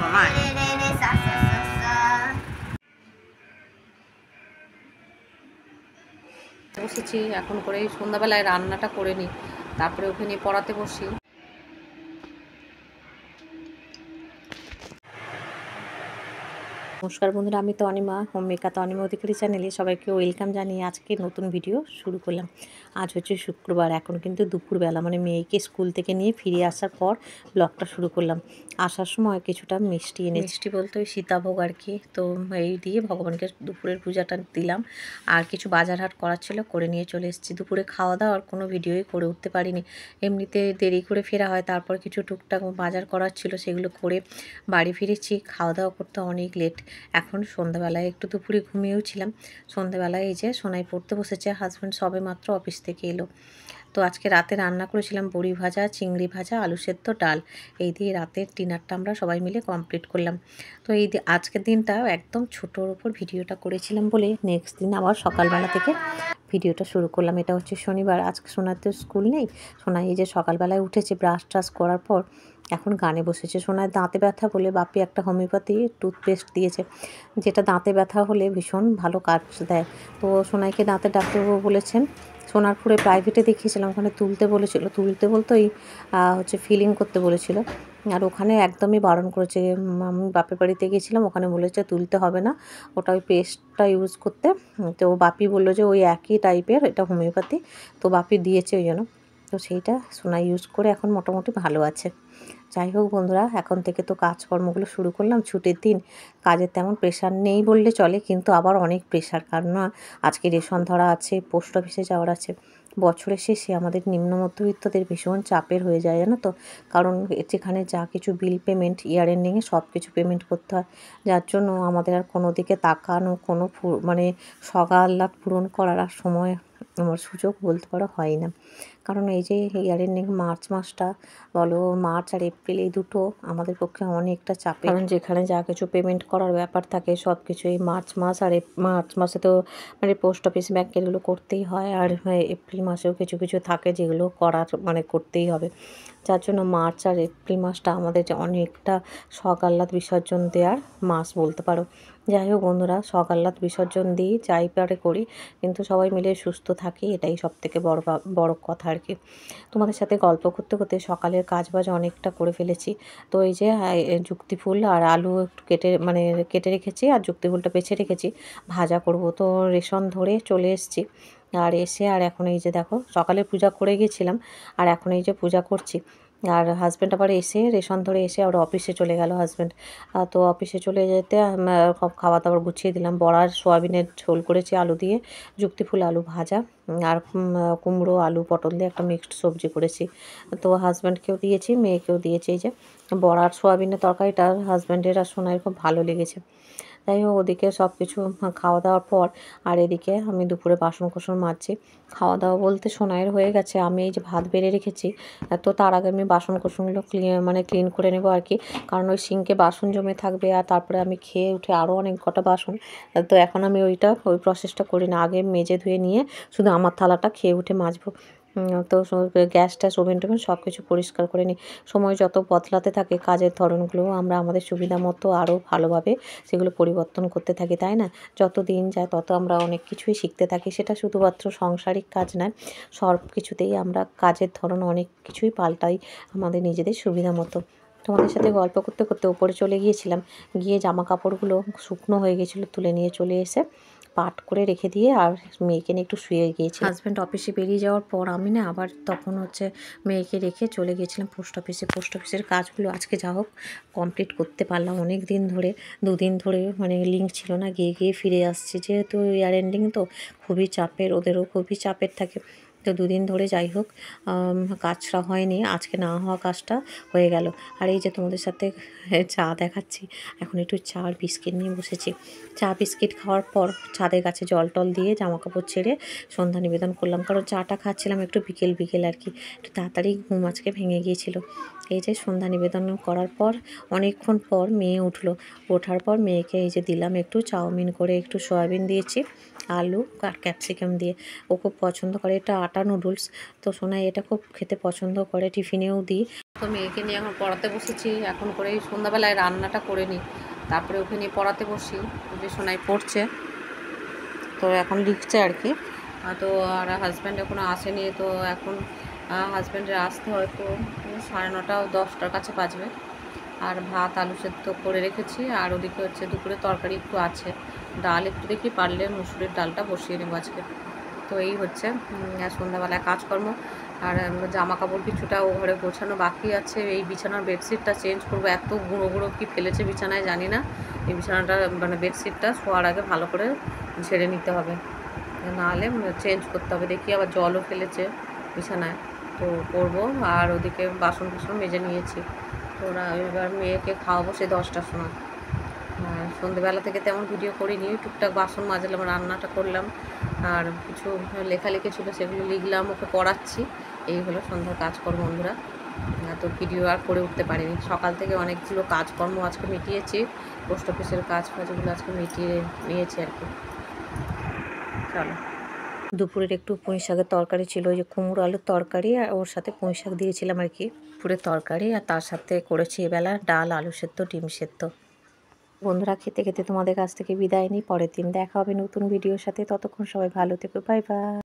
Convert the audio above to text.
মামায় বসেছি এখন করে সন্ধ্যাবেলায় রান্নাটা করে নিই, তারপরে ওকে নিয়ে পড়াতে বসি। নমস্কার বন্ধুরা, আমি তনিমা, হোম মেকার তনিমা অধিকারী চ্যানেলে সবাইকে ওয়েলকাম জানিয়ে আজকে নতুন ভিডিও শুরু করলাম। আজ হচ্ছে শুক্রবার, এখন কিন্তু দুপুরবেলা, মানে মেয়েকে স্কুল থেকে নিয়ে ফিরে আসার পর ব্লগটা শুরু করলাম। আসার সময় কিছুটা মিষ্টি মিষ্টি বলতে ওই সীতাভোগ আর কি, তো এই দিয়ে ভগবানকে দুপুরের পূজাটা দিলাম। আর কিছু বাজার হাট করার ছিল, করে নিয়ে চলে এসেছি। দুপুরে খাওয়া দাওয়ার কোনো ভিডিওই করে উঠতে পারিনি, এমনিতে দেরি করে ফেরা হয়। তারপর কিছু টুকটাক বাজার করার ছিল, সেগুলো করে বাড়ি ফিরেছি। খাওয়া দাওয়া করতে অনেক লেট। এখন সন্ধ্যাবেলায় একটু দুপুরে ঘুমিয়েও ছিলাম। সন্ধ্যাবেলায় এই যে সোনাই পড়তে বসেছে, হাজব্যান্ড সবে মাত্র অফিস থেকে এলো। তো আজকে রাতে রান্না করেছিলাম বড়ি ভাজা, চিংড়ি ভাজা, আলু সেদ্ধ, ডাল। এই দিয়ে রাতের ডিনারটা আমরা সবাই মিলে কমপ্লিট করলাম। তো এই আজকের দিনটা একদম ছোটোর ওপর ভিডিওটা করেছিলাম বলে নেক্সট দিন আবার সকালবেলা থেকে ভিডিওটা শুরু করলাম। এটা হচ্ছে শনিবার, আজকে সোনার তো স্কুল নেই। সোনাই এই যে সকালবেলায় উঠেছে, ব্রাশ ট্রাশ করার পর এখন গানে বসেছে। সোনার দাঁতে ব্যথা বলে বাপি একটা হোমিওপ্যাথি টুথপেস্ট দিয়েছে, যেটা দাঁতে ব্যথা হলে ভীষণ ভালো কাজ দেয়। তো সোনাইকে দাঁতের ডাক্তারবাবু বলেছেন, সোনারপুরে প্রাইভেটে দেখিয়েছিলাম, ওখানে তুলতে বলেছিল, তুলতে বলতে ওই হচ্ছে ফিলিং করতে বলেছিল। আর ওখানে একদমই বারণ করেছে। আমি বাপের বাড়িতে গিয়েছিলাম, ওখানে বলেছে তুলতে হবে না, ওটা ওই পেস্টটা ইউজ করতে। তো বাপি বললো যে ওই একই টাইপের, এটা হোমিওপ্যাথি, তো বাপি দিয়েছে ওই জন্য। তো সেইটা সোনা ইউজ করে এখন মোটামুটি ভালো আছে। যাই হোক বন্ধুরা, এখন থেকে তো কাজকর্মগুলো শুরু করলাম। ছুটির দিন, কাজের তেমন প্রেশার নেই বললে চলে, কিন্তু আবার অনেক প্রেশার, কারণ আজকে রেশন ধরা আছে, পোস্ট অফিসে যাওয়ার আছে। বছরের শেষে আমাদের নিম্ন মধ্যবিত্তদের ভীষণ চাপের হয়ে যায়, জানো তো। কারণ যেখানে যা কিছু বিল পেমেন্ট, ইয়ার এন্ডিংয়ে সব কিছু পেমেন্ট করতে হয়, যার জন্য আমাদের আর কোনো দিকে তাকানো, কোনো মানে সগা আহ্লাদ পূরণ করার আর সময়, আমার সুযোগ বলতে পারো হয় না। কারণ এই যে ইয়ার এন্ডিং মার্চ মাসটা বলো, মার্চ আর এপ্রিল, এই দুটো আমাদের পক্ষে অনেকটা চাপে। কারণ যেখানে যা কিছু পেমেন্ট করার ব্যাপার থাকে সব কিছু এই মার্চ মাস, আর মার্চ মাসে তো মানে পোস্ট অফিস ব্যাংক এগুলো করতেই হয়। আর এপ্রিল মাসেও কিছু কিছু থাকে যেগুলো করার মানে করতেই হবে, যার জন্য মার্চ আর এপ্রিল মাসটা আমাদের যে অনেকটা শখ আহ্লাদ বিসর্জন দেওয়ার মাস বলতে পারো। যাই হোক বন্ধুরা, শখ আহ্লাদ বিসর্জন দিই, যাই পারে করি, কিন্তু সবাই মিলে সুস্থ থাকি, এটাই সবথেকে বড় কথা আর কি। তোমাদের সাথে গল্প করতে করতে সকালের কাজবাজ অনেকটা করে ফেলেছি। তো এই যে যুক্তি ফুল আর আলু একটু কেটে রেখেছি, আর যুক্তি ফুলটা বেছে রেখেছি, ভাজা করব। তো রেশন ধরে চলে এসেছি, আর এসে আর এখন এই যে দেখো, সকালে পূজা করে গিয়েছিলাম, আর এখন এই যে পূজা করছি। আর হাজব্যান্ড আবার এসে রেশন ধরে এসে আবার অফিসে চলে গেল হাজব্যান্ড। তো অফিসে চলে যেতে সব খাওয়া দাওয়ার গুছিয়ে দিলাম। বড়ার সোয়াবিনের ঝোল করেছি আলু দিয়ে, যুক্তিফুল আলু ভাজা, আর কুমড়ো আলু পটল দিয়ে একটা মিক্সড সবজি করেছি। তো হাজব্যান্ডকেও দিয়েছি, মেয়েকেও দিয়েছি। এই যে বড়ার সোয়াবিনের তরকারিটা হাজব্যান্ডের আর সোনার খুব ভালো লেগেছে। যাই হোক, ওদিকে সব কিছু খাওয়া দাওয়ার পর, আর এদিকে আমি দুপুরে বাসন কোসন মাজছি। খাওয়া দাওয়া বলতে সোনাইয়ের হয়ে গেছে, আমি এই যে ভাত বেড়ে রেখেছি। তো তার আগে আমি বাসন কোসনগুলো ক্লিন করে নেবো আর কি, কারণ ওই সিঙ্কে বাসন জমে থাকবে, আর তারপরে আমি খেয়ে উঠে আরও অনেক কটা বাসন। তো এখন আমি ওই প্রসেসটা করি না, আগে মেজে ধুয়ে নিয়ে শুধু আমার থালাটা খেয়ে উঠে মাজবো। তো গ্যাস ট্যাস ওভেন টোভেন সব কিছু পরিষ্কার করে নিই। সময় যত বদলাতে থাকে, কাজের ধরনগুলো আমরা আমাদের সুবিধা মতো আরও ভালোভাবে সেগুলো পরিবর্তন করতে থাকি, তাই না? যত দিন যায় তত আমরা অনেক কিছুই শিখতে থাকি, সেটা শুধুমাত্র সাংসারিক কাজ নয়, সব কিছুতেই আমরা কাজের ধরন অনেক কিছুই পাল্টাই আমাদের নিজেদের সুবিধা মতো। তোমাদের সাথে গল্প করতে করতে ওপরে চলে গিয়েছিলাম, গিয়ে জামা কাপড়গুলো শুকনো হয়ে গেছিলো, তুলে নিয়ে চলে এসে পাট করে রেখে দিয়ে আর মেয়েকে নিয়ে একটু শুয়ে গিয়েছি। হাজব্যান্ড অফিসে বেরিয়ে যাওয়ার পর আমি না আবার তখন হচ্ছে মেয়েকে রেখে চলে গিয়েছিলাম পোস্ট অফিসে। পোস্ট অফিসের কাজগুলো আজকে যা হোক কমপ্লিট করতে পারলাম। অনেক দিন ধরে, দুদিন ধরে মানে লিঙ্ক ছিল না, গিয়ে গিয়ে ফিরে আসছে, যেহেতু ইয়ার এন্ডিং তো খুবই চাপের, ওদেরও খুবই চাপের থাকে। তো দুদিন ধরে যাই হোক কাজটা হয়নি, আজকে না হওয়া কাজটা হয়ে গেল। আর এই যে তোমাদের সাথে চা দেখাচ্ছি, এখন একটু চা আর বিস্কিট নিয়ে বসেছি। চা বিস্কিট খাওয়ার পর ছাদের কাছে জল টল দিয়ে জামা কাপড় ছেড়ে সন্ধ্যা নিবেদন করলাম, কারণ চাটা খাচ্ছিলাম একটু বিকেল বিকেল আর কি, একটু তাড়াতাড়ি ঘুম আজকে ভেঙে গিয়েছিল। এই যে সন্ধ্যা নিবেদন করার পর অনেকক্ষণ পর মেয়ে উঠলো। ওঠার পর মেয়েকে এই যে দিলাম একটু চাউমিন করে, একটু সয়াবিন দিয়েছি, আলু আর ক্যাপসিকাম দিয়ে। ও খুব পছন্দ করে, এটা আটা নুডলস। তো সোনাই এটা খুব খেতে পছন্দ করে, টিফিনেও দিই। তো মেয়েকে নিয়ে এখন পড়াতে বসেছি। এখন করে এই সন্ধ্যাবেলায় রান্নাটা করে নিই, তারপরে ওকে নিয়ে পড়াতে বসি। যে সোনাই পড়ছে, তো এখন লিখছে আর কি। তো আর হাজব্যান্ড এখনও আসেনি, তো এখন হাজব্যান্ডের আসতে হয়তো 9:30 10টার কাছে বাজবে। আর ভাত আলু সেদ্ধ করে রেখেছি, আর ওদিকে হচ্ছে দুপুরে তরকারি একটু আছে, ডাল একটু দেখি পারলে মুসুরির ডালটা বসিয়ে নেবো আজকে। তো এই হচ্ছে সন্ধ্যাবেলায় কাজকর্ম। আর জামা কাপড় কিছুটা ও ঘরে গোছানো বাকি আছে। এই বিছানার বেডশিটটা চেঞ্জ করবো, এত গুঁড়ো গুঁড়ো কী ফেলেছে বিছানায় জানি না। এই বিছানাটা মানে বেডশিটটা শোয়ার আগে ভালো করে ঝেড়ে নিতে হবে, নাহলে চেঞ্জ করতে হবে। দেখি আবার জলও ফেলেছে বিছানায়, তো করবো। আর ওদিকে বাসন কুসন মেজে নিয়েছি। তো ওরা এবার মেয়েকে খাওয়াবো সেই 10টার সময়। সন্ধ্যেবেলা থেকে তেমন ভিডিও করিনি, টুকটাক বাসন মাজলাম, রান্নাটা করলাম, আর কিছু লেখালেখি ছিল সেগুলো লিখলাম, ওকে পড়াচ্ছি। এই হলো সন্ধ্যার কাজকর্ম বন্ধুরা। তো ভিডিও আর করে উঠতে পারিনি। সকাল থেকে অনেকগুলো কাজকর্ম আজকে মিটিয়েছি, পোস্ট অফিসের কাজ ফাজগুলো আজকে মিটিয়ে নিয়েছি আর কি। চলো, দুপুরের একটু পুঁই শাকের তরকারি ছিল, ওই যে কুমড়ো আলুর তরকারি, আর ওর সাথে পুঁই শাক দিয়েছিলাম আর কি, দুপুরের তরকারি। আর তার সাথে করেছি এবেলা ডাল, আলু সেদ্ধ, ডিম সেদ্ধ। বন্ধুরা, খেতে খেতে তোমাদের কাছ থেকে বিদায় নিই। পরের দিন দেখা হবে নতুন ভিডিওর সাথে। ততক্ষণ সবাই ভালো থেকো, বাই বাই।